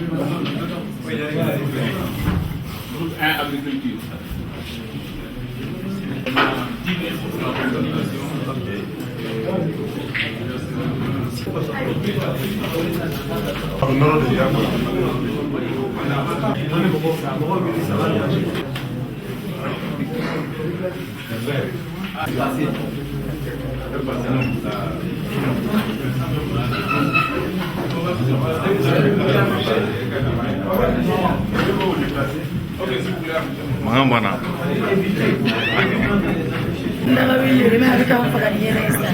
Groupe 1, agriculture. Mana? Nama video ni mari kamu pakai ni rasa.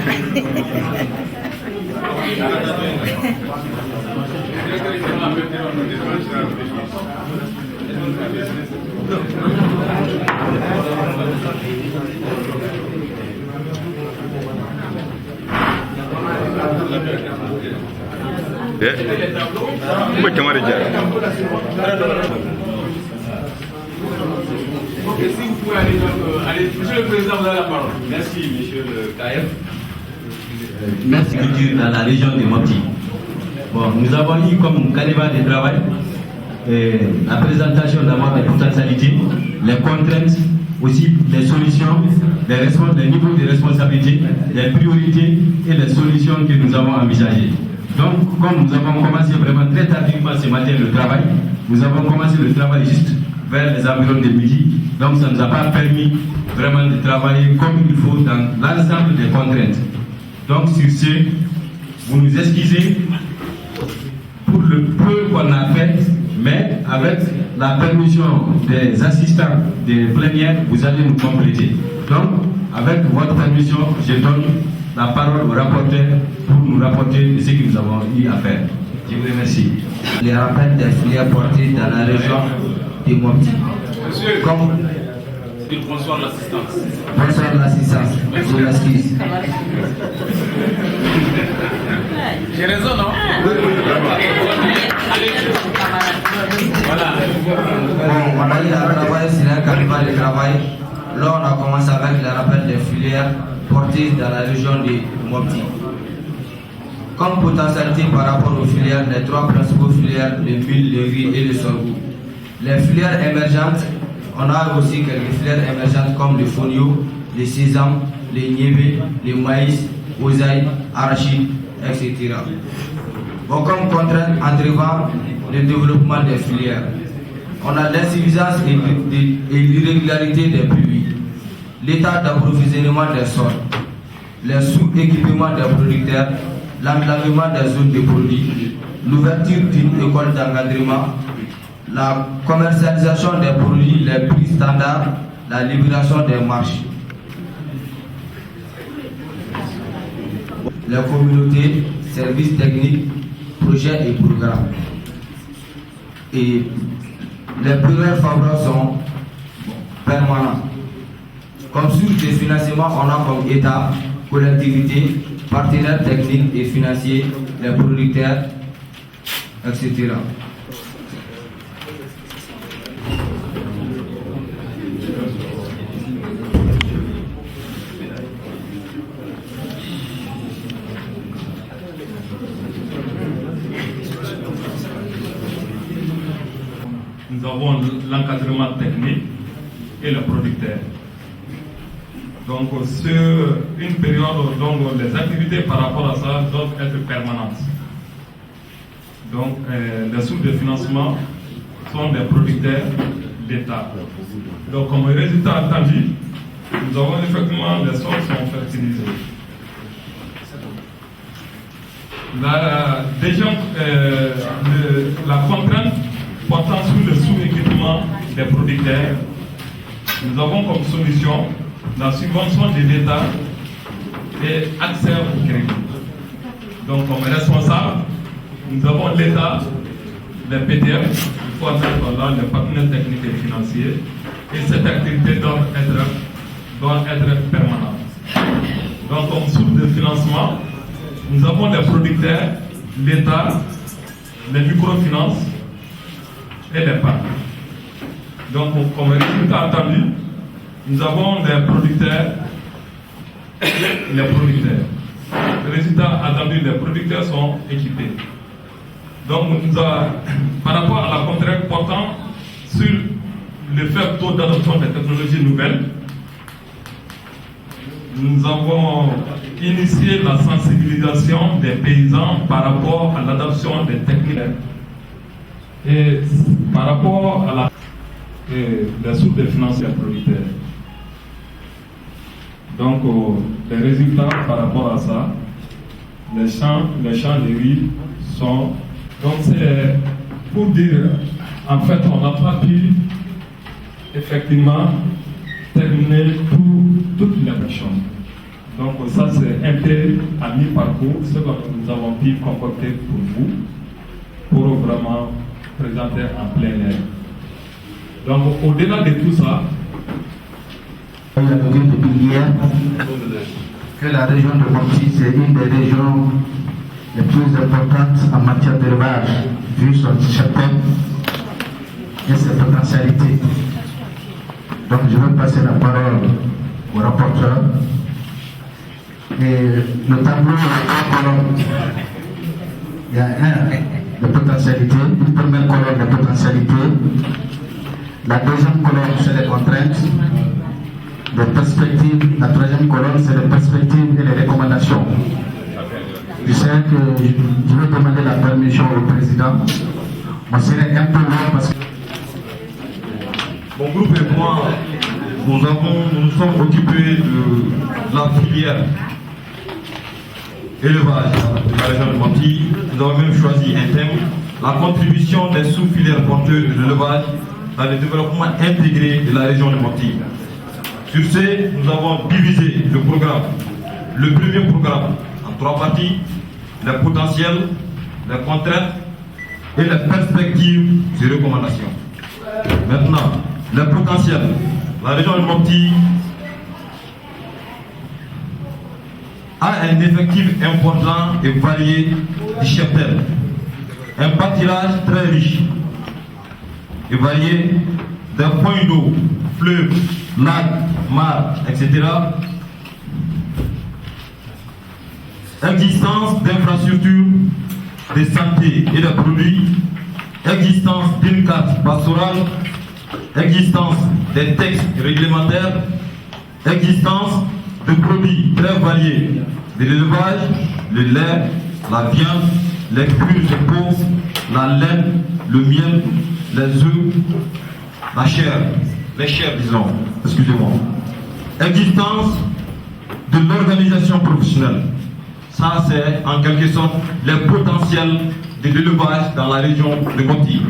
Macam mana je? Ok, si vous pouvez aller, allez, Monsieur le Président, vous avez la parole. Merci, Monsieur le KF. Merci dans la région de Mopti. Bon, nous avons eu comme canevas de travail la présentation d'abord des potentialités, les contraintes, aussi les solutions, les niveaux de responsabilité, les priorités et les solutions que nous avons envisagées. Donc, comme nous avons commencé vraiment très tardivement ce matin le travail, nous avons commencé le travail juste vers les environs de midi. Donc, ça ne nous a pas permis vraiment de travailler comme il faut dans l'ensemble des contraintes. Donc, sur ce, vous nous excusez pour le peu qu'on a fait, mais avec la permission des assistants de plénière, vous allez nous compléter. Donc, avec votre permission, je donne la parole au rapporteur pour nous rapporter de ce que nous avons eu à faire. Je vous remercie. Les rappels des filières portées dans la région de Mopti. Monsieur, bonsoir l'assistance. Bonsoir l'assistance. Je vous excuse. J'ai raison, non? Allez. Voilà. Bon, on a eu à travailler sur un canevas de travail. Là, on a commencé avec le rappel des filières portées dans la région de Mopti. Comme potentialité par rapport aux filières, les trois principaux filières, le mil, le riz et le sorgho. Les filières émergentes, on a aussi quelques filières émergentes comme le fonio, le sésame, le niébé, le maïs, oseille, arachide, etc. Bon, comme contrainte entrevant le développement des filières, on a l'insuffisance et l'irrégularité des pluies, l'état d'approvisionnement des sols, les sous-équipements des producteurs, l'enclavement des zones de produits, l'ouverture d'une école d'encadrement, la commercialisation des produits, les prix standards, la libération des marchés. Les communautés, services techniques, projets et programmes. Et les progrès favorables sont permanents. Comme source de financement, on a comme État, collectivités, partenaires techniques et financiers, les producteurs, etc. Nous avons l'encadrement technique et le producteur. Donc, sur une période, donc, les activités par rapport à ça doivent être permanentes. Donc, les sources de financement sont des producteurs d'État. Donc, comme résultat attendu, nous avons effectivement les sols sont fertilisés. La contrainte portant sur le sous-équipement des producteurs, nous avons comme solution la subvention de l'État et accès au crédit. Donc, comme responsable, nous avons l'État, les PTF, il faut attendre là les partenaires techniques et financiers, et cette activité doit être permanente. Donc, comme source de financement, nous avons les producteurs, l'État, les microfinances et les parcs. Donc, comme résultat attendu, nous avons les producteurs et les producteurs. Le résultat attendu, les producteurs sont équipés. Donc, par rapport à la contrainte portant sur le faible taux d'adoption des technologies nouvelles, nous avons initié la sensibilisation des paysans par rapport à l'adoption des techniques et par rapport à la source de financement prioritaire. Donc, les résultats par rapport à ça, les champs de riz sont. Donc, c'est pour dire, en fait, on n'a pas pu effectivement terminer toutes les personnes. Donc, ça, c'est un peu à mi-parcours, ce que nous avons pu concocter pour vous, pour vraiment présenter en plein air. Donc, au-delà de tout ça, il a dit depuis hier que la région de Mopti, c'est une des régions les plus importantes en matière d'élevage, vu son cheptel et ses potentialités. Donc je vais passer la parole au rapporteur. Et le tableau est en colonne. Il y a de potentialités, une première colonne de potentialités. La deuxième colonne, c'est les contraintes. Les perspectives, la troisième colonne, c'est les perspectives et les recommandations. Je sais que je vais demander la permission au président. On serait un peu long parce que. Mon groupe et moi, nous nous sommes occupés de la filière élevage de la région de Mopti. Nous avons même choisi un thème, la contribution des sous-filières porteuses de l'élevage dans le développement intégré de la région de Mopti. Sur ce, nous avons divisé le programme. Le premier programme en 3 parties, les potentiels, les contraintes et les perspectives et recommandations. Maintenant, les potentiels. La région de Mopti a un effectif important et varié du cheptel. Un pâturage très riche et varié d'un point d'eau, fleuves, lacs, mares, etc. Existence d'infrastructures de santé et de produits, existence d'une carte pastorale, existence des textes réglementaires, existence de produits très variés de l'élevage, le lait, la viande, les cuirs de peau, la laine, le miel, les œufs, la chair, les chairs disons, excusez-moi. Existence de l'organisation professionnelle. Ça c'est en quelque sorte les potentiels de l'élevage dans la région de Mopti.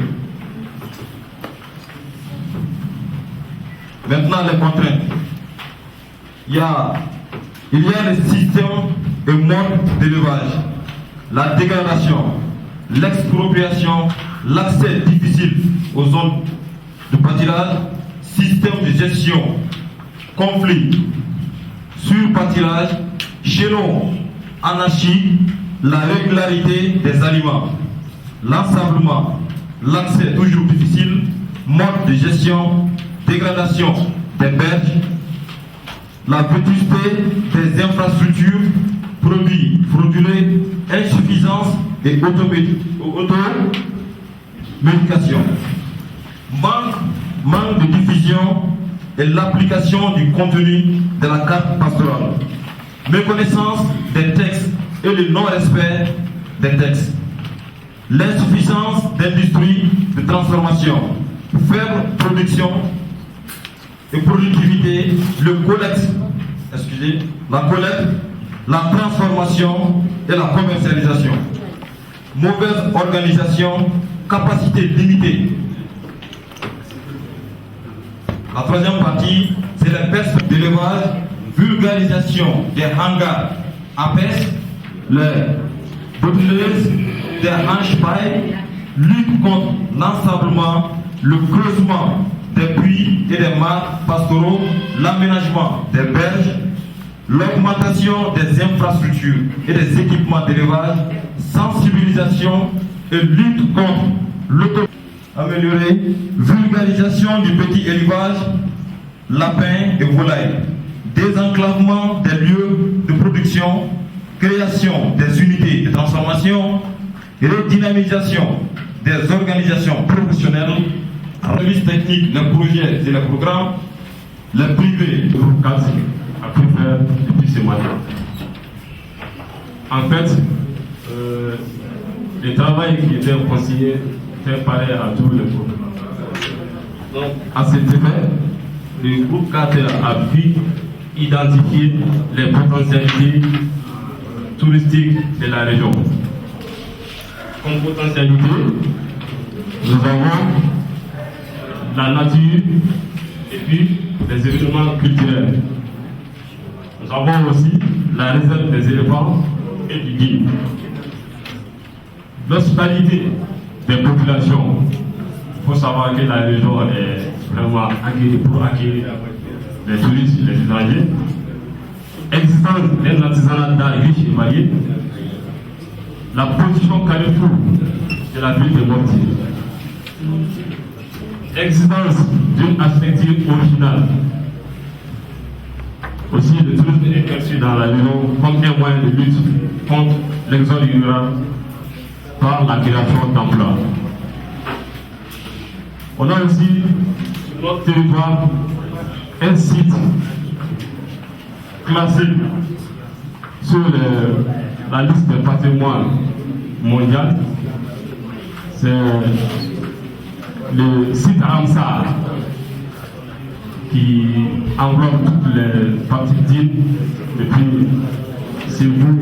Maintenant les contraintes. Il y a les systèmes et modes d'élevage, la dégradation, l'expropriation, l'accès difficile aux zones de pâturage, système de gestion, conflit, surpâturage, chaînon, anarchie, la régularité des aliments, l'ensablement, l'accès toujours difficile, mode de gestion, dégradation des berges, la vétusté des infrastructures, produits frauduleux, insuffisance et automédication. Manque de diffusion et l'application du contenu de la carte pastorale. Méconnaissance des textes et le non-respect des textes. L'insuffisance d'industrie de transformation. Faible production et productivité, la collecte, la transformation et la commercialisation. Mauvaise organisation, capacité limitée. La troisième partie, c'est les perspectives d'élevage, vulgarisation des hangars APES, les bottilleuses, des hanches-pailles, lutte contre l'ensablement, le creusement des puits et des mares pastoraux, l'aménagement des berges, l'augmentation des infrastructures et des équipements d'élevage, sensibilisation et lutte contre l'auto. Améliorer, vulgarisation du petit élevage, lapins et volailles, désenclavement des lieux de production, création des unités de transformation, redynamisation des organisations professionnelles, services techniques, les projets et les programmes, les privés. Le groupe 4 a pu faire depuis ce matin. En fait, le travail qui était consigné était pareil à tous les groupes. Donc, à cet effet, le groupe 4 a pu identifier les potentialités touristiques de la région. Comme potentialité, nous avons la nature et puis les événements culturels. Nous avons aussi la réserve des éléphants et du guide. L'hospitalité des populations. Il faut savoir que la région est vraiment accueillie pour accueillir les touristes, les étrangers. Existence d'un artisanat d'art riche et varié. La position carrefour de la ville de Mopti. Existence d'une perspective originale. Aussi, le tourisme est perçu dans la région comme un moyen de lutte contre l'exode rural par la création d'emplois. On a aussi sur notre territoire un site classé sur la liste des patrimoines mondial. C'est le site Ramsar qui enveloppe toutes les parties d'île depuis Sévou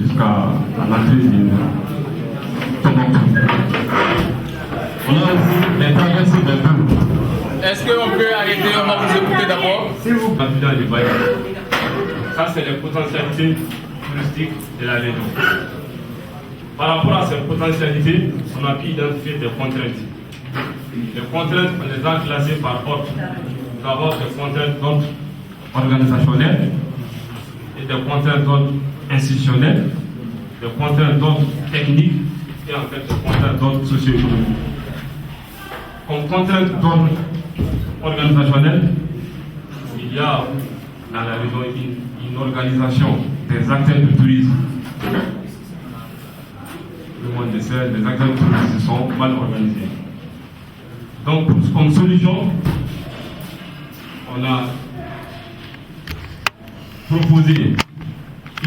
jusqu'à l'entrée de Tombouctou. On a aussi les traversées des bulles. Est-ce qu'on peut arrêter, on va vous écouter d'abord? Si vous avez dans les bails, ça c'est les potentialités touristiques de la région. Par rapport à ces potentialités, on a pu identifier des contraintes. Les contraintes, on les a classées par ordre. Nous avons des contraintes d'ordre organisationnel et des contraintes d'ordre institutionnel, des contraintes d'ordre technique et en fait des contraintes d'ordre socio-économique. Comme contrainte d'ordre organisationnel, il y a dans la région une organisation des acteurs du tourisme. Le monde le sait, les acteurs du tourisme sont mal organisés. Donc, comme solution, on a proposé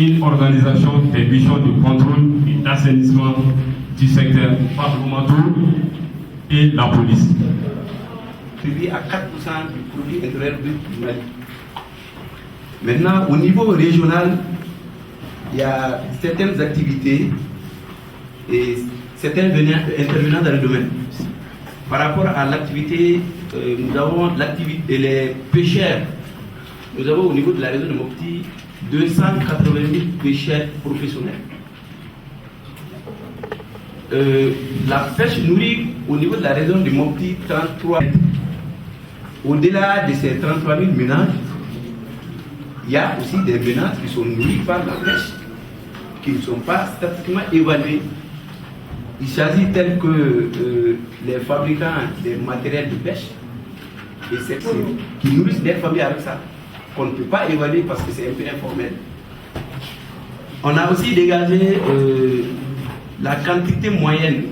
une organisation des missions de contrôle et d'assainissement du secteur par l'OMATO et la police. Suivi à 4% du produit intérieur brut du Mali. Maintenant, au niveau régional, il y a certaines activités et certains intervenants dans le domaine. Par rapport à l'activité, nous avons l'activité, les pêcheurs. Nous avons au niveau de la région de Mopti 280 000 pêcheurs professionnels. La pêche nourrit au niveau de la région de Mopti 33 000. Au-delà de ces 33 000 ménages, il y a aussi des ménages qui sont nourris par la pêche, qui ne sont pas statistiquement évalués. Il s'agit tel que les fabricants des matériels de pêche et qui nourrissent des familles avec ça, qu'on ne peut pas évaluer parce que c'est un peu informel. On a aussi dégagé la quantité moyenne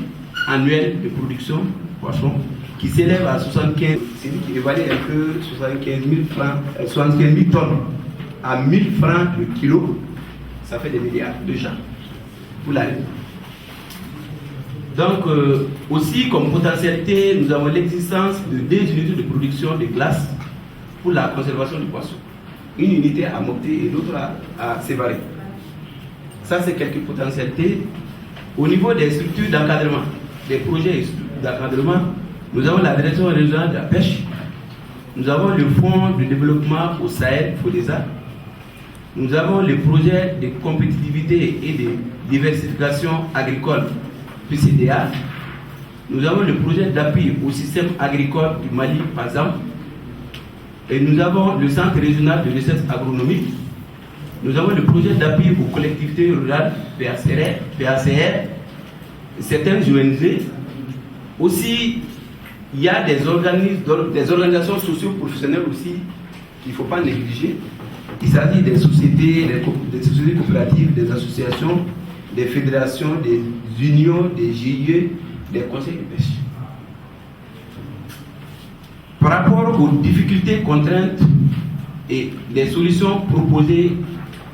annuelle de production poisson qui s'élève à 75, c'est lui qui évalue un peu 75 000 tonnes à 1000 francs le kilo, ça fait des milliards de gens pour l'année. Donc, aussi comme potentialité, nous avons l'existence de 2 unités de production de glace pour la conservation du poisson. Une unité à Mopti et l'autre à Sévaré. Ça, c'est quelques potentialités. Au niveau des structures d'encadrement, des projets d'encadrement, nous avons la direction régionale de la pêche, nous avons le fonds de développement au Sahel, FODESA, nous avons le projet de compétitivité et de diversification agricole, PCDA, nous avons le projet d'appui au système agricole du Mali, par exemple, et nous avons le centre régional de recherche agronomique, nous avons le projet d'appui aux collectivités rurales, PACR, certaines ONG. Aussi, il y a des organisations socio-professionnelles aussi qu'il ne faut pas négliger. Il s'agit des sociétés coopératives, des associations, des fédérations, des unions, des GIE, des conseils de pêche. Par rapport aux difficultés, contraintes et des solutions proposées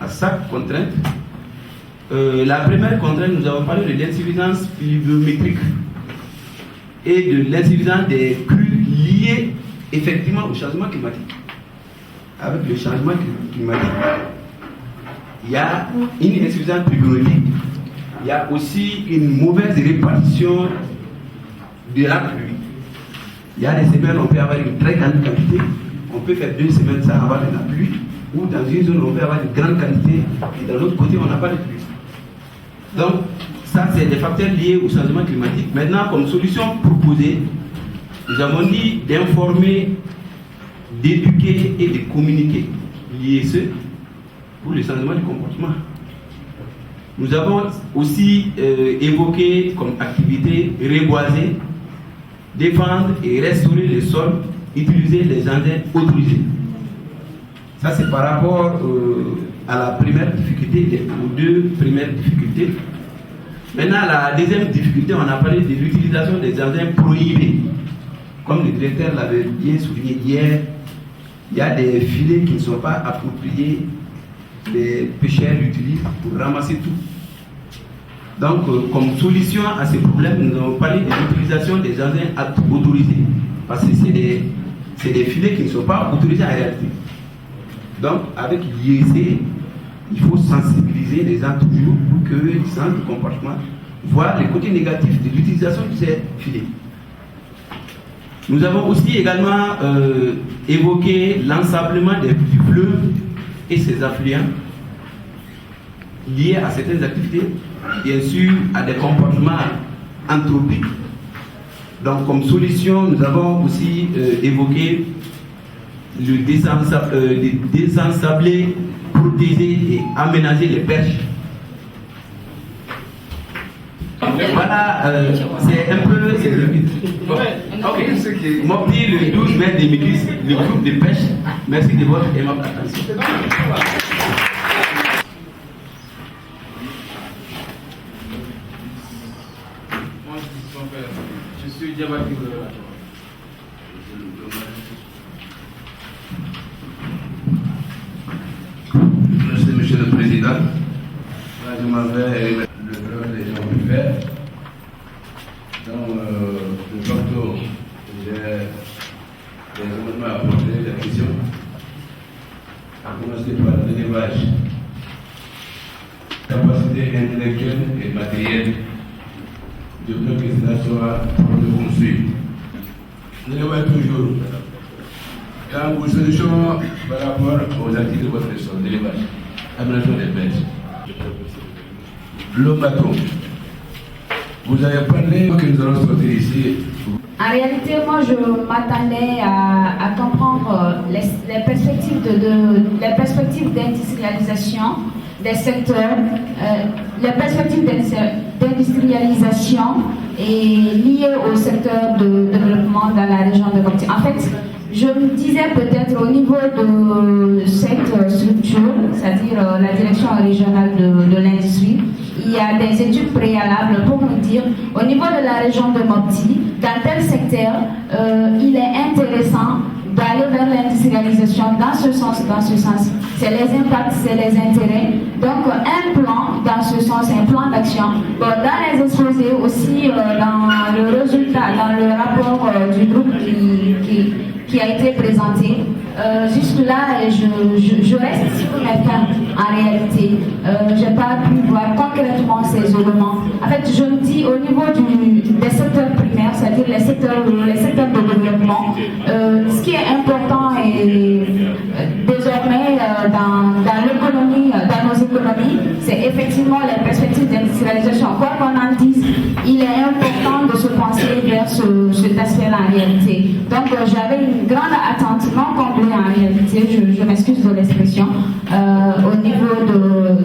à chaque contrainte, la première contrainte, nous avons parlé de l'insuffisance pluviométrique et de l'insuffisance des crues liées effectivement au changement climatique. Avec le changement climatique, il y a une insuffisance pluviométrique, il y a aussi une mauvaise répartition de la pluie. Il y a des semaines où on peut avoir une très grande quantité, on peut faire 2 semaines sans avoir de la pluie, ou dans une zone où on peut avoir une grande quantité, et dans l'autre côté on n'a pas de pluie. Donc, ça c'est des facteurs liés au changement climatique. Maintenant, comme solution proposée, nous avons dit d'informer, d'éduquer et de communiquer l'ISE pour le changement du comportement. Nous avons aussi évoqué comme activité reboiser, défendre et restaurer les sols, utiliser les engrais autorisés. Ça c'est par rapport à la première difficulté, aux 2 premières difficultés. Maintenant, la deuxième difficulté, on a parlé de l'utilisation des engrais prohibés. Comme le directeur l'avait bien souligné hier, il y a des filets qui ne sont pas appropriés, les pêcheurs l'utilisent pour ramasser tout. Donc, comme solution à ces problèmes, nous avons parlé de l'utilisation des engrais autorisés. Parce que c'est des filets qui ne sont pas autorisés en réalité. Donc, avec l'IEC, il faut sensibiliser les gens toujours pour qu'ils changent de comportement, voir les côtés négatifs de l'utilisation de ces filets. Nous avons aussi également évoqué l'ensablement du fleuve et ses affluents liés à certaines activités, bien sûr à des comportements anthropiques. Donc comme solution, nous avons aussi évoqué le désensabler, protéger et aménager les perches. Voilà, c'est un peu le but. Ok, Mopti le 12 mai 2010, le groupe de pêche. Merci de votre aimable attention. Je suis Diabati. Merci, Monsieur le Président. Là, je m'en vais le travail des gens pu faire. Dans le facto, j'ai des amendements à apporter, des questions. À commencer par l'élevage. Capacité intellectuelle et matérielle. Je veux que cela soit le construire. L'élevage toujours. Dans vos solutions par rapport aux activités de votre sol, l'élevage, aménagement des pêches. Le bateau. Vous avez parlé que nous allons sortir ici. En réalité, moi, je m'attendais à comprendre les perspectives d'industrialisation des secteurs, les perspectives d'industrialisation liées au secteur de développement dans la région de Mopti. En fait, je me disais peut-être au niveau de cette structure, c'est-à-dire la direction régionale de l'industrie, il y a des études préalables pour nous dire au niveau de la région de Mopti, dans tel secteur, il est intéressant d'aller vers l'industrialisation dans ce sens. C'est les impacts, c'est les intérêts. Donc un plan dans ce sens, un plan d'action. Bon, dans les exposés aussi, dans le résultat, dans le rapport du groupe qui a été présenté, jusque-là, je reste sur mes fins en réalité. Je n'ai pas pu voir concrètement ces éléments. En fait, je me dis au niveau des secteurs primaires, c'est-à-dire les secteurs de développement, ce qui est important est désormais dans l'économie, dans nos économies, c'est effectivement les perspectives d'industrialisation. Quoi qu'on en dise, il est important de se penser vers cet aspect-là en réalité. Donc j'avais une grande attente non comblée en réalité, je m'excuse de l'expression, au niveau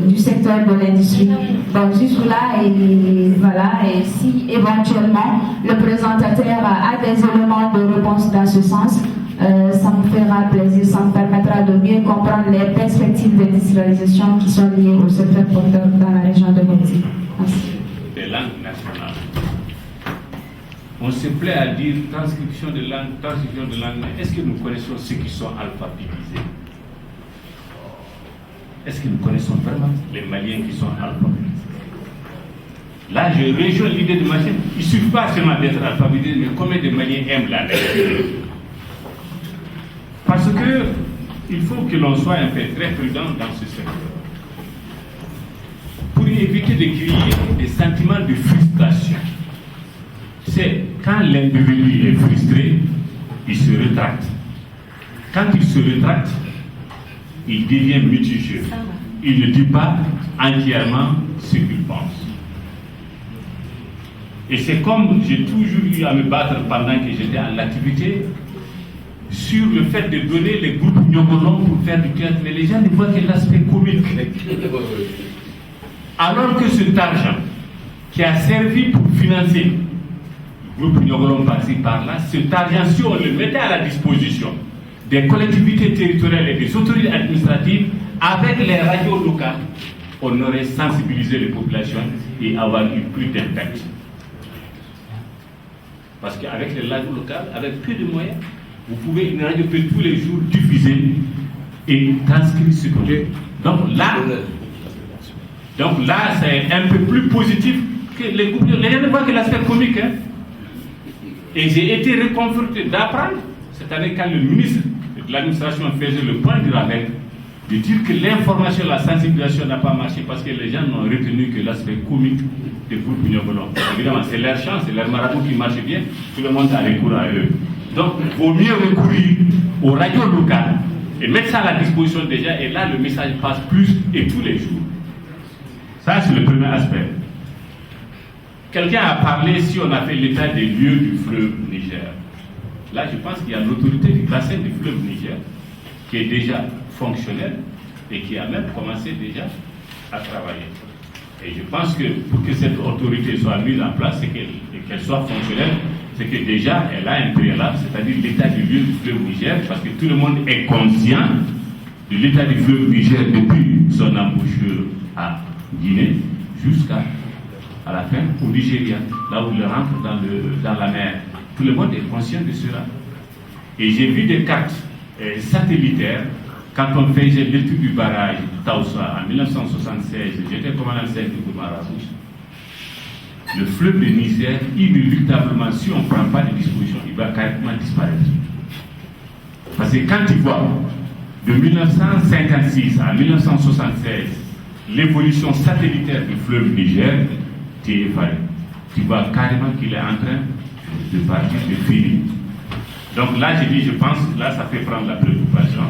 du secteur de l'industrie. Donc jusque-là, et voilà, et si éventuellement le présentateur a des éléments de réponse dans ce sens, ça me fera plaisir, ça me permettra de mieux comprendre les perspectives d'industrialisation qui sont liées au secteur porteur dans la région de Mopti. Merci. Des langues nationales. On se plaît à dire transcription de langue, mais est-ce que nous connaissons ceux qui sont alphabétisés? Est-ce que nous connaissons vraiment les Maliens qui sont alphabétisés? Là, je rejoins l'idée de Machine. Il ne suffit pas seulement d'être alphabétisé, mais combien de Maliens aiment la lecture? Parce que il faut que l'on soit un peu très prudent dans ce secteur. Pour éviter de créer des sentiments de frustration. C'est quand l'individu est frustré, il se rétracte. Quand il se rétracte, il devient mitigé. Il ne dit pas entièrement ce qu'il pense. Et c'est comme j'ai toujours eu à me battre pendant que j'étais en activité sur le fait de donner les groupes Nyogolon pour faire du théâtre, mais les gens ne voient que l'aspect comique. Alors que cet argent qui a servi pour financer le groupe Nyogolon par-ci par-là, cet argent, si on le mettait à la disposition des collectivités territoriales et des autorités administratives, avec les radios locales, on aurait sensibilisé les populations et avoir eu plus d'impact. Parce qu'avec les radios locales, avec peu de moyens, vous pouvez, une radio peut tous les jours diffuser et transcrire ce que j'ai. Donc là, c'est un peu plus positif que les groupes. Les gens ne voient que l'aspect comique. Hein. Et j'ai été réconforté d'apprendre, cette année, quand le ministre de l'administration faisait le point du rappel, de dire que l'information, la sensibilisation n'a pas marché parce que les gens n'ont retenu que l'aspect comique des groupes Nyogolon. Évidemment, c'est leur chance, c'est leur marabout qui marche bien, tout le monde a recours à eux. Donc, il vaut mieux recourir aux radios locales et mettre ça à la disposition des gens, et là, le message passe plus et tous les jours. Ça, c'est le premier aspect. Quelqu'un a parlé, si on a fait l'état des lieux du fleuve Niger. Là, je pense qu'il y a l'autorité du bassin du fleuve Niger qui est déjà fonctionnelle et qui a même commencé déjà à travailler. Et je pense que pour que cette autorité soit mise en place et qu'elle soit fonctionnelle, c'est que déjà elle a un préalable, c'est-à-dire l'état du lieu du fleuve Niger, parce que tout le monde est conscient de l'état du fleuve Niger depuis son embouchure à Guinée jusqu'à la fin au Nigeria, là où il rentre dans la mer. Tout le monde est conscient de cela. Et j'ai vu des cartes satellitaires quand on faisait l'étude du barrage Taoussa en 1976. J'étais commandant-chef du gouvernement Rabouche. Le fleuve de Niger, inéluctablement, si on ne prend pas de dispositions, il va carrément disparaître. Parce que quand tu vois de 1956 à 1976 l'évolution satellitaire du fleuve Niger, tu es effaré. Tu vois carrément qu'il est en train de partir, de finir. Donc là, je pense, là, ça fait prendre la préoccupation.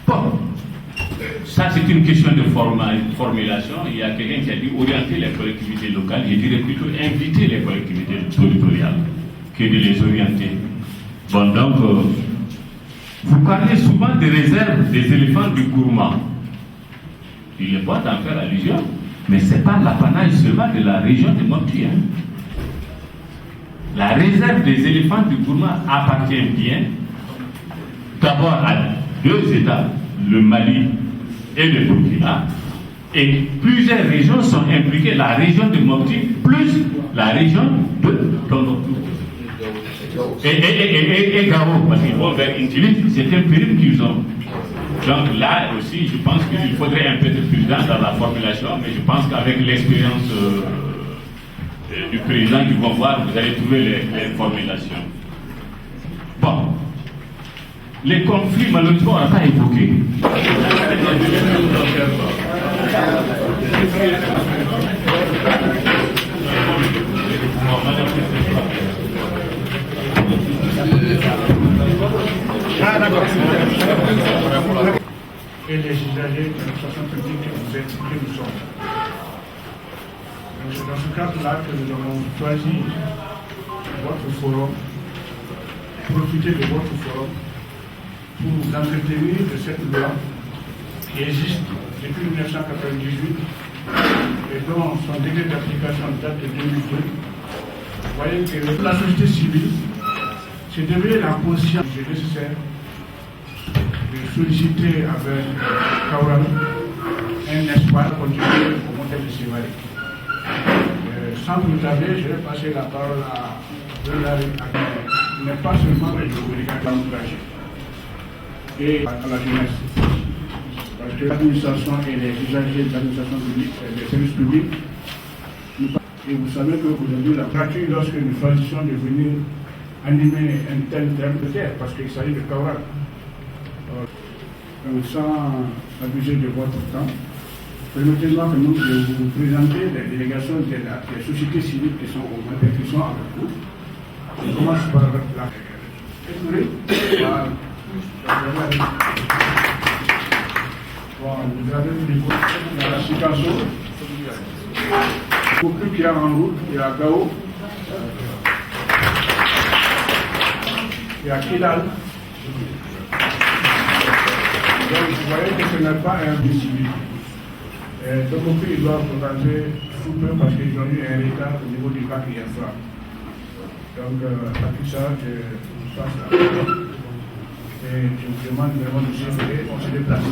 Bon, ça c'est une question de formulation. Il y a quelqu'un qui a dit orienter les collectivités locales. Je dirais plutôt inviter les collectivités territoriales que de les orienter. Bon, donc, vous parlez souvent des réserves des éléphants du Gourmand. Il n'est pas d'en faire allusion, mais ce n'est pas l'apanage seulement de la région de Mopti. Hein. La réserve des éléphants du Gourmand appartient bien d'abord à deux États, le Mali et le Burkina, et plusieurs régions sont impliquées, la région de Mopti plus la région de Tombouctou. Et Gao, parce qu'ils vont vers Intilit, c'est un périple qu'ils ont. Donc là aussi, je pense qu'il faudrait un peu de prudence dans la formulation, mais je pense qu'avec l'expérience du président qui vont voir, vous allez trouver les formulations. Bon. Les conflits, malheureusement, on n'a pas évoqué. Et les usagers de l'administration publique que nous sommes. C'est dans ce cadre-là que nous avons choisi votre forum, profiter de votre forum pour vous entretenir de cette loi qui existe depuis 1998 et dont son décret d'application date de 2002. Vous voyez que la société civile c'est devenu la conscience nécessaire de solliciter avec Kauran un espoir continuer au modèle de Sévaré. Sans plus tarder, je vais passer la parole à Delari, mais pas seulement les communicateurs engagés et à la jeunesse. Parce que l'administration et les usagers de l'administration publique, des services publics, et vous savez qu'aujourd'hui, la pratique, lorsque nous choisissons de venir animer un tel terme de terre, parce qu'il s'agit de Kauran. Donc, sans abuser de votre temps, permettez-moi que nous de vous présenter les délégations des sociétés civiles qui sont au moins qui sont avec vous. On commence par la vous avez vu la Sikasso, beaucoup qui est en route, il y a Gao, il y a Kidal. Donc vous voyez que ce n'est pas un but civil. Donc ils doivent rentrer sous peu parce qu'ils ont eu un retard au niveau du bac hier soir. Donc à tout ça, je passe à la et je vous demande vraiment de s'élever, on se déplace.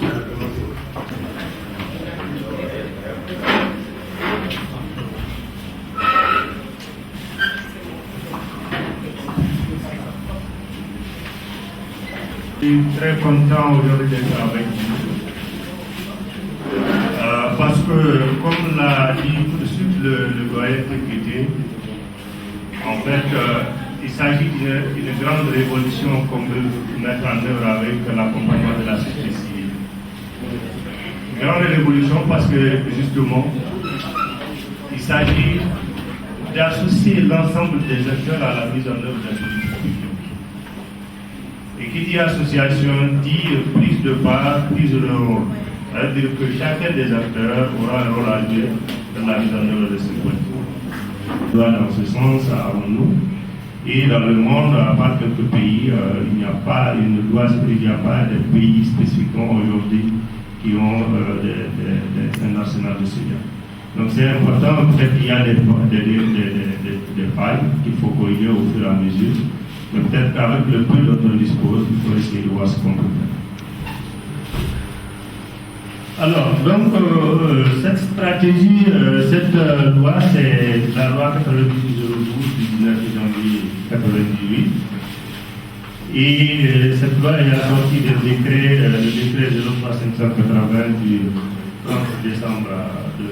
Je suis très content aujourd'hui d'être avec vous. Parce que, comme l'a dit tout de suite le doyen Péquité, en fait, il s'agit d'une grande révolution qu'on veut mettre en œuvre avec l'accompagnement de la société civile. Une grande révolution parce que, justement, il s'agit d'associer l'ensemble des acteurs à la mise en œuvre de la politique publique. Et qui dit association dit prise de part, prise de rôle. C'est-à-dire que chacun des acteurs aura un rôle à jouer dans la mise en œuvre de ces politiques. Dans ce sens, avons-nous. Et dans le monde, à part quelques pays, il n'y a pas de pays spécifiquement aujourd'hui qui ont un arsenal de ce genre. Donc c'est important, peut-être qu'il y a des failles qu'il faut corriger au fur et à mesure, mais peut-être qu'avec le peu dont on dispose, il faut essayer de voir ce qu'on peut faire. Alors, donc, cette stratégie, cette loi, c'est la loi 98/02 du 19 janvier 1998. Et cette loi est assortie le décret 03/580 du 30 décembre 2000.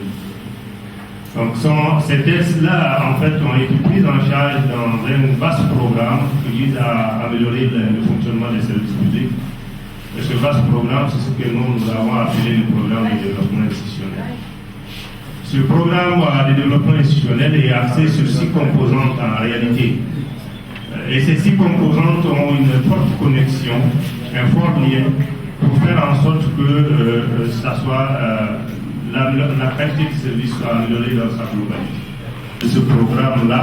Donc, ces textes-là, en fait, ont été pris en charge dans un vaste programme qui vise à améliorer le fonctionnement des services publics. Et ce vaste programme, c'est ce que nous avons appelé le programme de développement institutionnel. Ce programme de développement institutionnel est axé sur 6 composantes en réalité. Et ces 6 composantes ont une forte connexion, un fort lien, pour faire en sorte que ça soit la qualité du service soit améliorée dans sa globalité. Ce programme-là,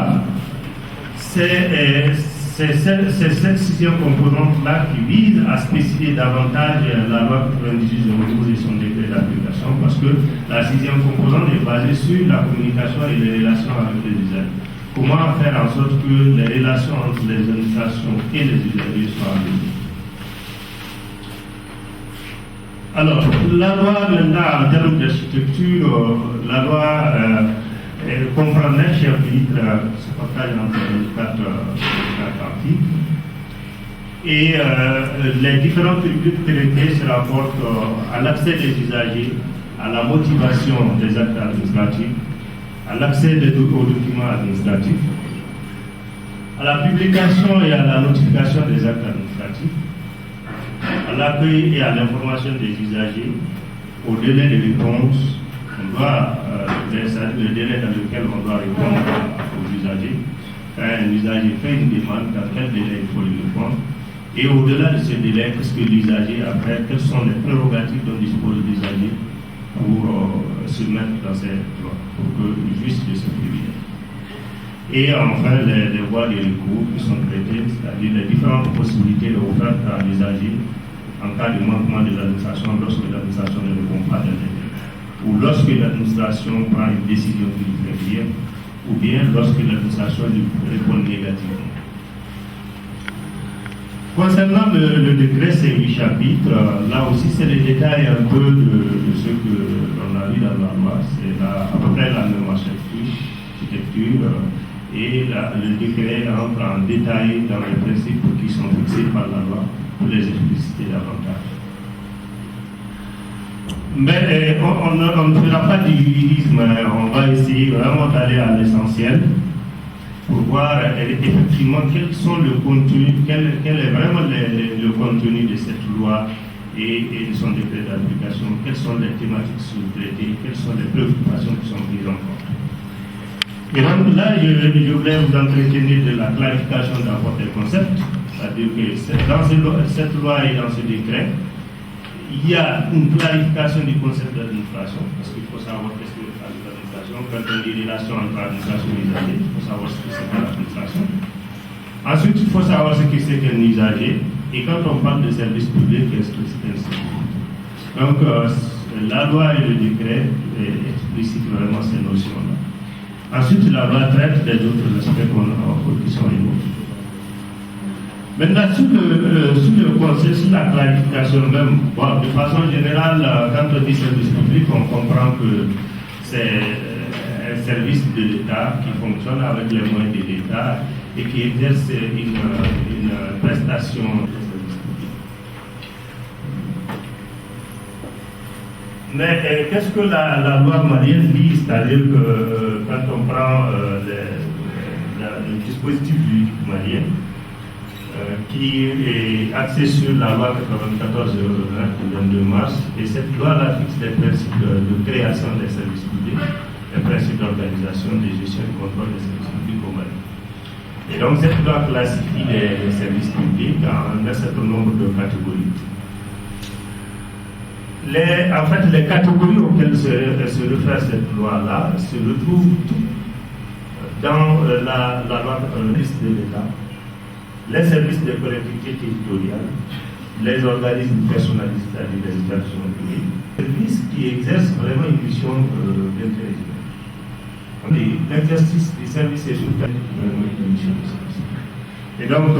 c'est cette 6e composante-là qui vise à spécifier davantage la loi 98/02 et son décret d'application, parce que la 6e composante est basée sur la communication et les relations avec les usagers. Comment faire en sorte que les relations entre les administrations et les usagers soient améliorées. Alors, la loi maintenant, en termes de structure, la loi comprend 9 chapitres, se partage entre 4 articles. Et les différentes rubriques traitées se rapportent à l'accès des usagers, à la motivation des actes administratifs, à l'accès aux documents administratifs, à la publication et à la notification des actes administratifs, à l'accueil et à l'information des usagers, au délai de réponse, le délai dans lequel on doit répondre aux usagers. Quand un usager fait une demande, dans quel délai il faut lui répondre. Et au-delà de ce délai, qu'est-ce que l'usager a fait, quelles sont les prérogatives dont dispose l'usager pour se mettre dans ces droits, pour qu'il jouisse de ce privilège. Et enfin, les voies de recours qui sont traitées, c'est-à-dire les différentes possibilités offertes à l'usager en cas de manquement de l'administration, lorsque l'administration ne répond pas dans les délais, ou lorsque l'administration prend une décision qui lui fait bien, ou bien lorsque l'administration lui répond négativement. Concernant le décret, c'est 8 chapitres. Là aussi, c'est le détail un peu de ce que l'on a vu dans la loi. C'est à peu près la même architecture. Et le décret entre en détail dans les principes qui sont fixés par la loi pour les expliciter davantage. Mais on ne fera pas du juridisme, on va essayer vraiment d'aller à l'essentiel pour voir effectivement quels sont le contenu, quel est vraiment le contenu de cette loi et de son décret d'application, quelles sont les thématiques sous-traitées, quelles sont les préoccupations qui sont prises en compte. Et donc là, je voulais vous entretenir de la clarification d'abord des concepts, c'est-à-dire que dans cette loi et dans ce décret, il y a une clarification du concept d'administration, parce qu'il faut savoir qu'est-ce que l'administration, quand on dit relation entre administration et usager, il faut savoir ce que c'est que l'administration. Ensuite, il faut savoir ce que c'est qu'un usager, et quand on parle de service public, qu'est-ce que c'est un service public. Donc, la loi et le décret explicitent vraiment ces notions-là. Ensuite, la loi traite des autres aspects qui sont évoqués. Maintenant, sur le conseil, sur la clarification même, bon, de façon générale, quand on dit service public, on comprend que c'est un service de l'État qui fonctionne avec les moyens de l'État et qui exerce une prestation de service public. Mais qu'est-ce que la loi malienne dit? C'est-à-dire que quand on prend le dispositif juridique malien, qui est axé sur la loi 94/01 du 22 mars, et cette loi-là fixe les principes de création des services publics, les principes d'organisation, de gestion et de contrôle des services publics au Mali. Et donc cette loi classifie les services publics en un certain nombre de catégories. En fait, les catégories auxquelles se réfère cette loi-là se retrouvent dans la loi 90 de l'État, les services de collectivité territoriale, les organismes personnalisés, c'est-à-dire les établissements publics, les services qui exercent vraiment une mission d'intérêt général. L'exercice des services est vraiment une mission de service. Et donc,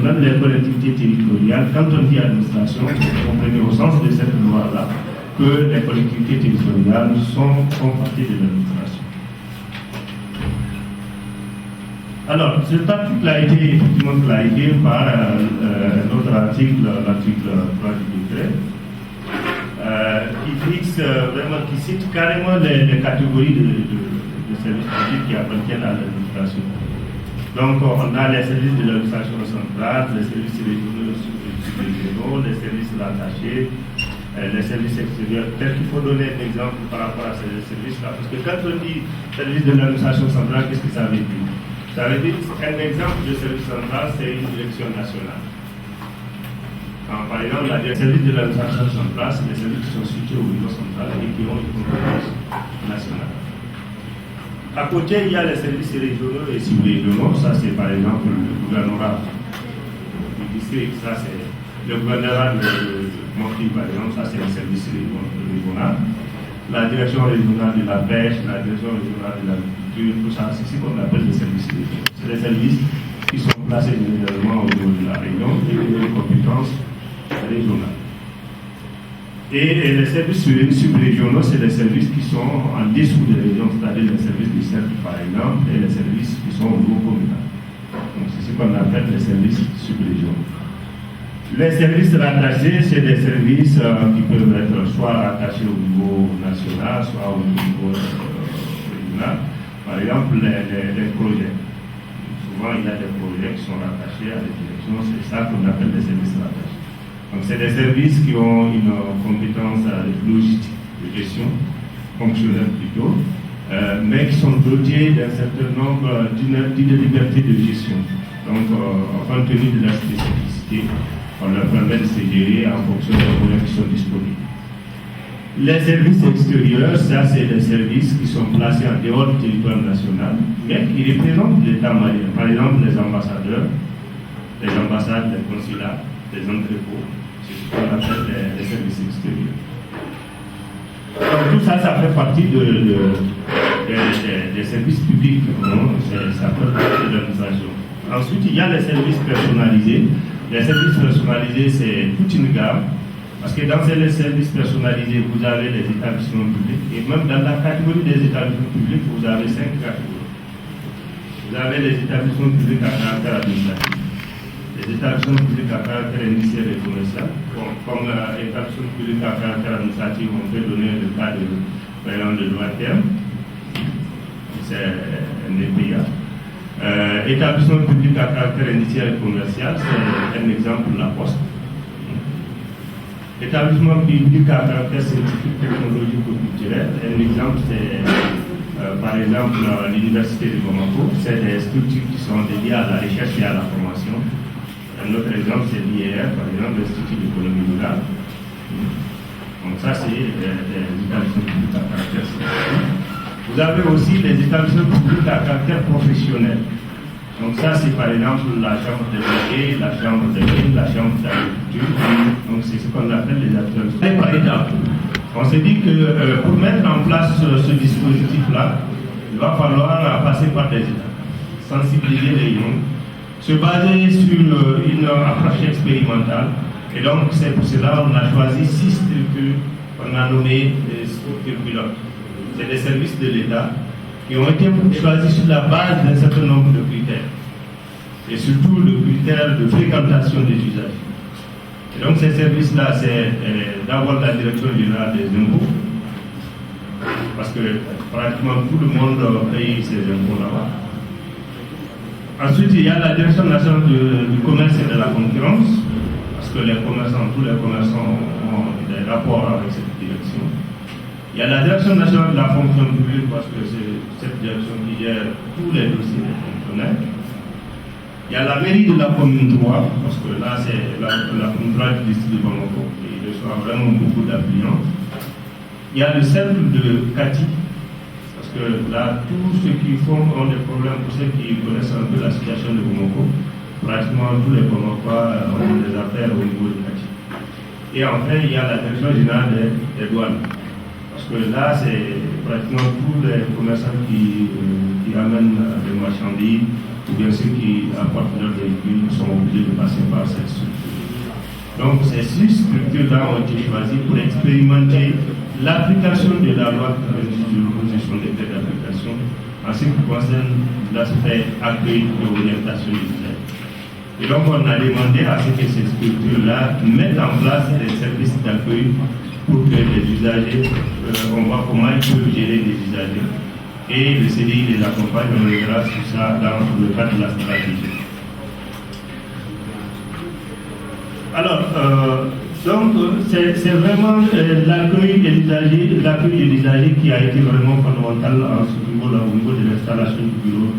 même les collectivités territoriales, quand on dit administration, vous comprenez au sens de cette loi-là que les collectivités territoriales font partie de l'administration. Alors, cet article a été effectivement clarifié par notre article, l'article 3 du décret, qui fixe vraiment, qui cite carrément les catégories de services publics qui appartiennent à l'administration. Donc, on a les services de l'administration centrale, les services régionaux, les services rattachés, les services extérieurs. Peut-être qu'il faut donner un exemple par rapport à ces services-là, parce que quand on dit service de l'administration centrale, qu'est-ce que ça veut dire? Ça veut dire qu'un exemple de service central, c'est une direction nationale. Par exemple, les services de l'administration centrale, c'est des services qui sont situés au niveau central et qui ont une compétence nationale. À côté, il y a les services régionaux et sous-régionaux. Ça, c'est par exemple le gouvernorat du district. Ça, c'est le gouvernorat de Mopti, par exemple. Ça, c'est le service régional. La direction régionale de la pêche, la direction régionale de l'agriculture, tout ça, c'est ce qu'on appelle les services régionaux. C'est des services qui sont placés généralement au niveau de la région et qui ont des compétences régionales. Et les services sub-régionaux, c'est des services qui sont en dessous des régions, c'est-à-dire les services du centre, par exemple, et les services qui sont au niveau communal. Donc, c'est ce qu'on appelle les services sub-régionaux. Les services rattachés, c'est des services qui peuvent être soit rattachés au niveau national, soit au niveau régional. Par exemple, les projets. Souvent, il y a des projets qui sont rattachés à des directions, c'est ça qu'on appelle les services rattachés. Donc, c'est des services qui ont une compétence logistique, de gestion, fonctionnelle plutôt, mais qui sont dotés d'un certain nombre d'une liberté de gestion. Donc, compte tenu de la spécificité, on leur permet de se gérer en fonction des moyens qui sont disponibles. Les services extérieurs, ça c'est des services qui sont placés en dehors du territoire national, mais qui représentent l'État malien. Par exemple, les ambassadeurs, les ambassades, les consulats, les entrepôts, c'est ce qu'on appelle les services extérieurs. Donc tout ça, ça fait partie des services publics, ça fait partie de l'administration. Ensuite, il y a les services personnalisés. Les services personnalisés, c'est toute une gamme. Parce que dans ces services personnalisés, vous avez les établissements publics. Et même dans la catégorie des établissements publics, vous avez 5 catégories. Vous avez les établissements publics à caractère administratif, les établissements publics à caractère industriel et commercial. Comme établissement public à caractère administratif, on peut donner le cas de, par exemple, de droit terme. C'est un EPA. Établissement public à caractère industriel et commercial, c'est un exemple de la Poste. Établissement public à caractère scientifique, technologique ou culturel, un exemple c'est par exemple l'université de Bamako, c'est des structures qui sont dédiées à la recherche et à la formation. Un autre exemple c'est l'IR, par exemple l'Institut d'économie rurale. Donc ça c'est des établissements publics à caractère scientifique. Vous avez aussi les établissements publics à caractère professionnel. Donc ça, c'est par exemple la chambre de métier, la chambre de mine, la chambre d'agriculture. Donc c'est ce qu'on appelle les établissements par étapes. On s'est dit que pour mettre en place ce dispositif-là, il va falloir passer par des étapes, sensibiliser les gens, se baser sur une approche expérimentale. Et donc c'est pour cela qu'on a choisi 6 structures qu'on a nommées des structures pilotes. C'est des services de l'État qui ont été choisis sur la base d'un certain nombre de critères. Et surtout le critère de fréquentation des usagers. Et donc ces services-là, c'est d'abord la direction générale des impôts, parce que pratiquement tout le monde paye ses impôts là-bas. Ensuite, il y a la direction nationale du commerce et de la concurrence, parce que tous les commerçants ont des rapports avec cette direction. Il y a la direction nationale de la fonction publique, parce que c'est cette direction qui gère tous les dossiers des fonctionnaires. Il y a la mairie de la commune 3, parce que là c'est la commune 3 du district de Bamako, qui reçoit vraiment beaucoup d'affluents. Il y a le cercle de Kati, parce que là tous ceux qui ont des problèmes, pour ceux qui connaissent un peu la situation de Bamako, pratiquement tous les Bamakois ont des affaires au niveau de Kati. Et enfin il y a la direction générale des douanes. Parce que là, c'est pratiquement tous les commerçants qui amènent des marchandises, ou bien ceux qui apportent leurs véhicules sont obligés de passer par cette structure. Donc, ces 6 structures-là ont été choisies pour expérimenter l'application de la loi de l'opposition des faits d'application en ce qui concerne l'aspect accueil et orientation du travail. Et donc, on a demandé à ce que ces structures-là mettent en place des services d'accueil pour que les usagers, on voit comment ils peuvent gérer les usagers. Et le CDI les accompagne, on verra tout ça dans le cadre de la stratégie. Alors, donc, c'est vraiment l'accueil de l'usager qui a été vraiment fondamental à ce niveau-là, au niveau de l'installation du bureau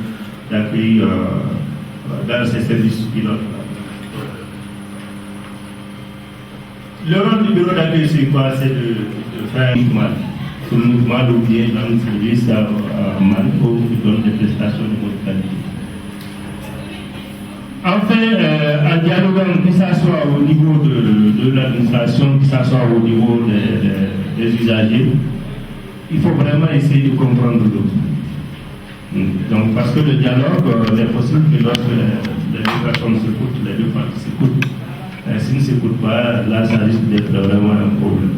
d'accueil dans ces services pilotes. Le rôle du bureau d'accueil, c'est quoi? C'est de faire un mouvement. Ce mouvement d'ouvrier dans le service à Malco qui donne des prestations de haute qualité. Enfin, en dialoguant, que ce soit au niveau de l'administration, que ce soit au niveau des usagers, il faut vraiment essayer de comprendre l'autre. Donc, parce que le dialogue n'est possible que lorsque les deux personnes s'écoutent, les deux parties s'écoutent. S'ils ne s'écoutent pas, là, ça risque d'être vraiment un problème.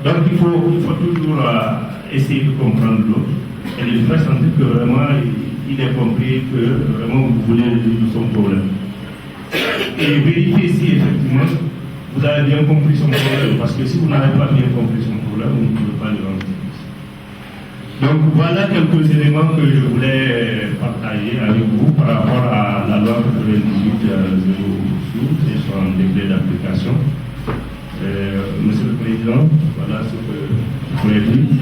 Donc, il faut toujours essayer de comprendre l'autre et de lui faire sentir que vraiment, il est compris, que vraiment, vous voulez résoudre son problème. Et vérifier si, effectivement, vous avez bien compris son problème, parce que si vous n'avez pas bien compris son problème, vous ne pouvez pas le rendre. Donc, voilà quelques éléments que je voulais partager avec vous par rapport à la loi 98-012 et son décret d'application. Monsieur le Président, voilà ce que je voulais dire.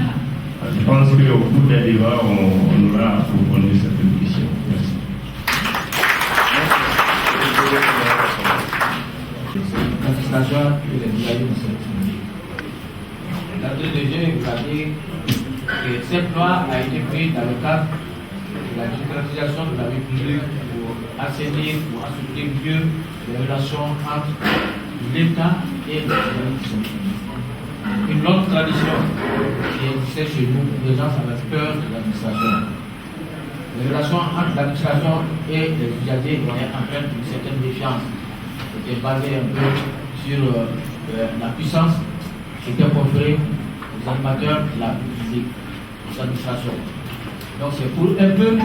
Je pense qu'au cours des débats, on aura approfondi certaines questions. Merci. La DDG, vous avez que cette loi a été prise dans le cadre de la démocratisation de la vie publique pour assainir, pour assouplir mieux les relations entre l'État et les. Une autre tradition qui existait chez nous, les gens avaient peur de l'administration. Les relations entre l'administration et les usagers étaient empreintes d'une certaine défiance. était basé un peu sur la puissance qui était conférée aux animateurs de la publicité, aux administrations. Donc c'est pour un peu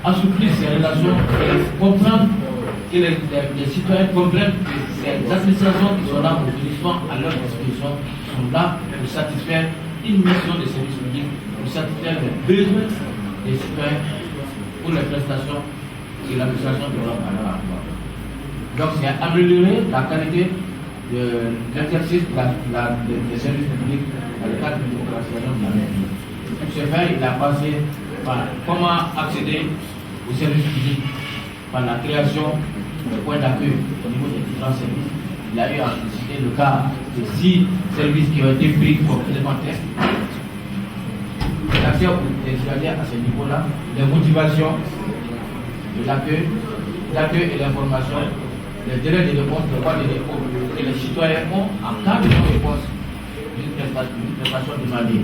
assouplir ces relations et comprendre que les citoyens comprennent que ces administrations qui sont là au à leur disposition sont là pour satisfaire une mission de service public, pour satisfaire les besoins des citoyens pour les prestations que l'administration devra avoir. Donc c'est améliorer la qualité de l'exercice des services publics dans le cadre de l'opération de la mairie. Pour ce faire, il a passé par comment accéder aux services publics par la création de points d'accueil au niveau des différents services. Il a eu à citer le cas de 6 services qui ont été pris comme élémentaires. L'accès aux citoyens à ce niveau-là, les motivations de l'accueil et l'information, les délais de réponse de droits de dépôt que les citoyens ont en cas de non-réponse d'une prestation demandée.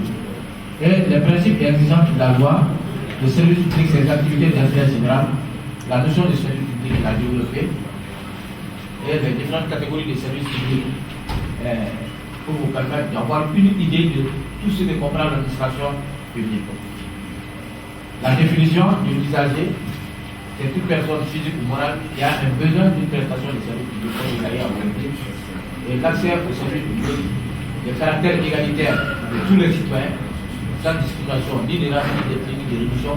Et les principes existants de la loi, le service public, ses activités d'intérêt général, la notion de service public, la développer, et les différentes catégories de services publics pour vous permettre d'avoir une idée de tout ce que comprend l'administration publique. La définition de l'usager, c'est toute personne physique ou morale qui a un besoin d'une prestation de service public comme il a eu à monter. Et l'accès au service public, le caractère égalitaire de tous les citoyens, sans discrimination ni de race ni d'ethnie ni de religion,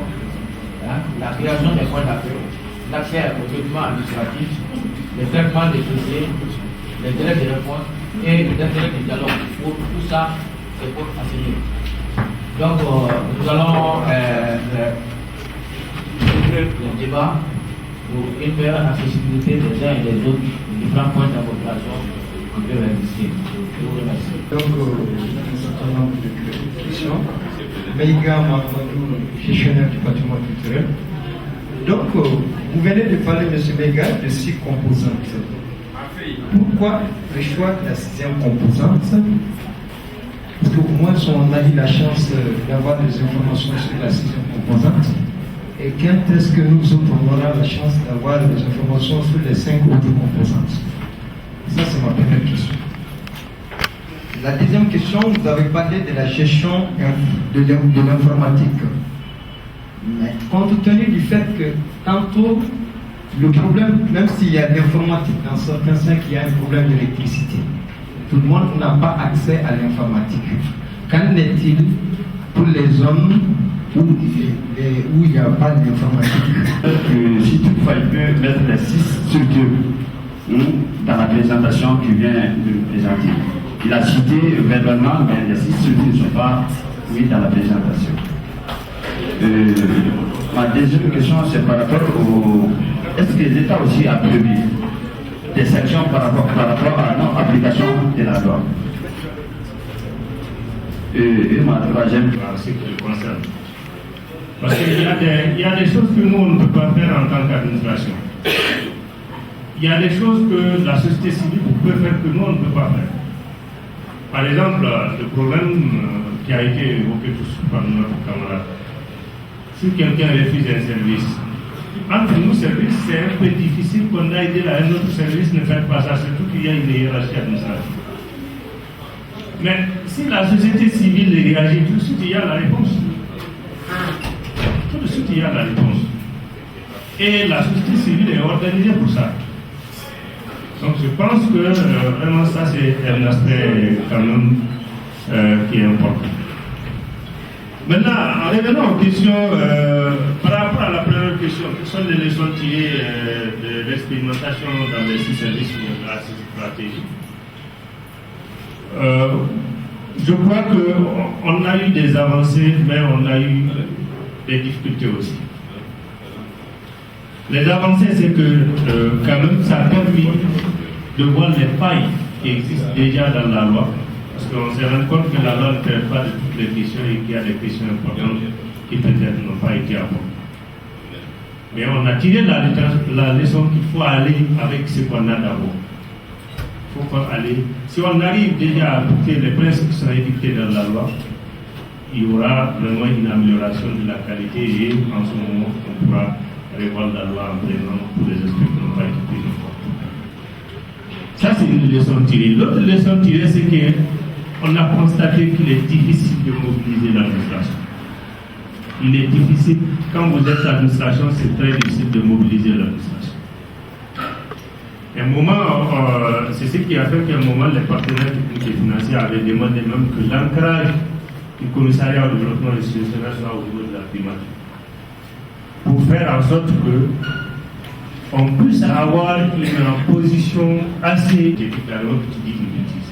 la création des points d'accueil, l'accès aux documents administratifs, le traitement des dossiers, les délais de réponse et l'intérêt du dialogue. Pour tout ça, c'est pour enseigner. Donc, nous allons ouvrir le débat pour une meilleure accessibilité des uns et des autres, des différents points de coopération qu'on peut réaliser. Je vous remercie. Donc, un certain nombre de questions. Maïga Mamadou, gestionnaire du patrimoine culturel. Donc, vous venez de parler, M. Maïga, de 6 composantes. Pourquoi le choix de la 6e composante? Parce qu'au moins, on a eu la chance d'avoir des informations sur la 6e composante. Et quand est-ce que nous autres, on aura la chance d'avoir des informations sur les 5 autres composantes? Ça, c'est ma première question. La deuxième question, vous avez parlé de la gestion de l'informatique. Mais compte tenu du fait que tantôt, le problème, même s'il y a l'informatique, dans certains cas, il y a un problème d'électricité. Tout le monde n'a pas accès à l'informatique. Qu'en est-il pour les zones où il n'y a pas d'informatique? Si toutefois il peut mettre les 6 structures dans la présentation qu'il vient de présenter. Il a cité verbalement, mais les 6 structures ne sont pas mises dans la présentation. Ma deuxième question, c'est par rapport au... Est-ce que l'État aussi a prévu des sanctions par rapport à la non-application de la loi? Et ma troisième... En ce qui le concerne. Parce qu'il y a des choses que nous, on ne peut pas faire en tant qu'administration. Il y a des choses que la société civile peut faire que nous, on ne peut pas faire. Par exemple, le problème qui a été évoqué par notre camarade. Si quelqu'un refuse un service, entre nous services, c'est un peu difficile qu'on aille dire à un autre service ne faites pas ça, surtout qu'il y a une hiérarchie administrative. Mais si la société civile réagit, tout de suite il y a la réponse. Tout de suite il y a la réponse. Et la société civile est organisée pour ça. Donc je pense que vraiment ça c'est un aspect quand même qui est important. Maintenant, en revenant aux questions, par rapport à la première question, quelles sont les leçons tirées de l'expérimentation dans les 6 services de la stratégie? Je crois qu'on a eu des avancées, mais on a eu des difficultés aussi. Les avancées, c'est que quand même, ça a permis de voir les failles qui existent déjà dans la loi. Parce qu'on s'est rendu compte que la loi ne traite pas de toutes les questions et qu'il y a des questions importantes qui peut-être n'ont pas été abordées. Mais on a tiré la leçon qu'il faut aller avec ce qu'on a d'abord. Il faut aller. Si on arrive déjà à appliquer les principes qui sont édictés dans la loi, il y aura vraiment une amélioration de la qualité et en ce moment, on pourra revoir la loi en prenant tous les aspects qui n'ont pas été pris en compte. Ça, c'est une leçon tirée. L'autre leçon tirée, c'est qu'on a constaté qu'il est difficile de mobiliser l'administration. Il est difficile, quand vous êtes l'administration, c'est très difficile de mobiliser l'administration. Un moment, c'est ce qui a fait qu'à un moment, les partenaires techniques et financiers avaient demandé même que l'ancrage du commissariat au développement institutionnel soit au niveau de la primature. Pour faire en sorte qu'on puisse avoir une position assez, j'ai déclaré une petite difficulté.